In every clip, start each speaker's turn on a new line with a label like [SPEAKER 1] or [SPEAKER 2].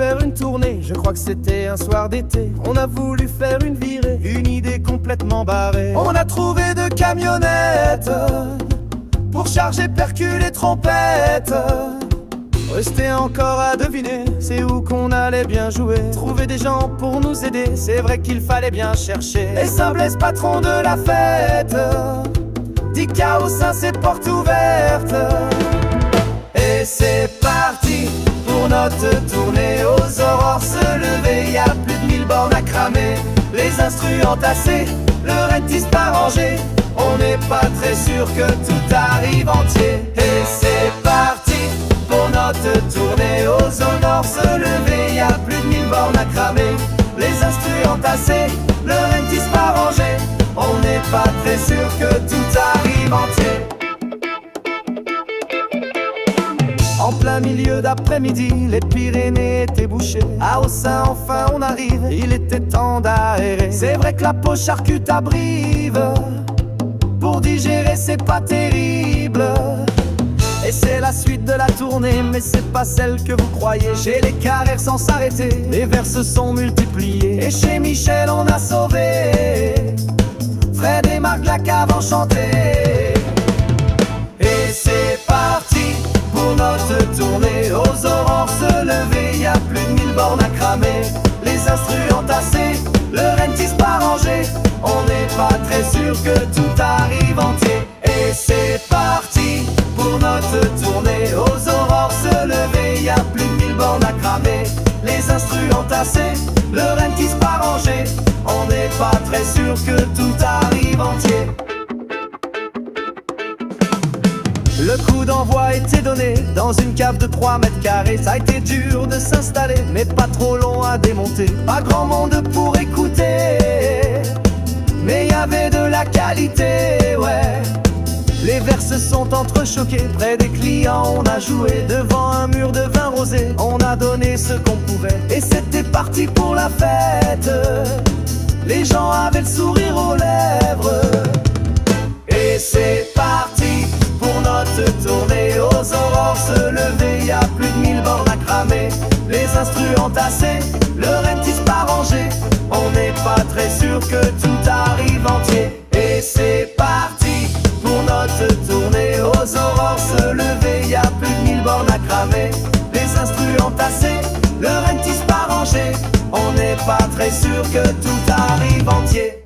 [SPEAKER 1] faire une tournée, je crois que c'était un soir d'été. On a voulu faire une virée, une idée complètement barrée. On a trouvé deux camionnettes pour charger percus et trompettes. Restait encore à deviner, c'est où qu'on allait bien jouer. Trouver des gens pour nous aider, c'est vrai qu'il fallait bien chercher. Et Saint-Blaise, patron de la fête, dit chaos, hein, c'est porte ouverte. Et c'est parti pour notre tournée, aux aurores se lever. Y'a plus de 1000 bornes à cramer, les instrus entassés, le rentis pas rangé. On n'est pas très sûr que tout arrive entier. Et c'est parti pour notre tournée, aux honneurs se lever. Y'a plus de 1000 bornes à cramer, les instrus entassés, le rentis pas rangé. On n'est pas très sûr que tout arrive entier. En plein milieu d'après-midi, les Pyrénées étaient bouchées. À Ossun, enfin on arrive, il était temps d'aérer. C'est vrai que la peau charcute à Brive, pour digérer c'est pas terrible. Et c'est la suite de la tournée, mais c'est pas celle que vous croyez. Chez les Carrères sans s'arrêter, les vers se sont multipliés. Et chez Michel on a sauvé Fred et Marc, la cave enchantée. Et c'est parti pour notre tournée, aux aurores se lever. Y'a plus de 1000 bornes à cramer, les instrus entassés, le rentis pas rangé. On n'est pas très sûr que tout arrive entier. Et c'est parti pour notre tournée, aux aurores se lever. Y'a plus de 1000 bornes à cramer, les instrus entassés, le rentis pas rangé. On n'est pas très sûr que tout arrive entier. Le coup d'envoi était donné dans une cave de 3 mètres carrés. Ça a été dur de s'installer, mais pas trop long à démonter. Pas grand monde pour écouter, mais y avait de la qualité, ouais. Les vers se sont entrechoqués, près des clients on a joué. Devant un mur de vin rosé, on a donné ce qu'on pouvait. Et c'était parti pour la fête, les gens avaient le sourire aux lèvres. Et c'est parti pour notre tournée, aux aurores se lever. Y'a plus de 1000 bornes à cramer, les instrus entassés, le rentis pas rangé. On n'est pas très sûr que tout arrive entier. Et c'est parti pour notre tournée, aux aurores se lever. Y'a plus de 1000 bornes à cramer, les instrus entassés, le rentis pas rangé. On n'est pas très sûr que tout arrive entier.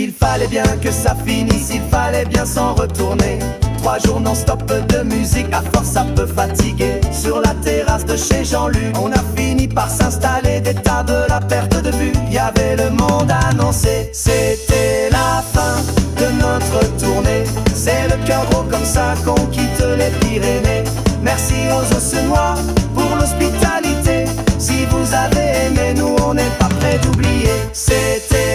[SPEAKER 1] Il fallait bien que ça finisse, il fallait bien s'en retourner. 3 jours non-stop de musique, à force ça peut fatiguer. Sur la terrasse de chez Jean-Luc, on a fini par s'installer, des tables à perte de vue. Y avait le monde annoncé, c'était la fin de notre tournée. C'est le cœur gros comme ça qu'on quitte les Pyrénées. Merci aux Auxonnois pour l'hospitalité. Si vous avez aimé, nous on n'est pas prêts d'oublier. C'était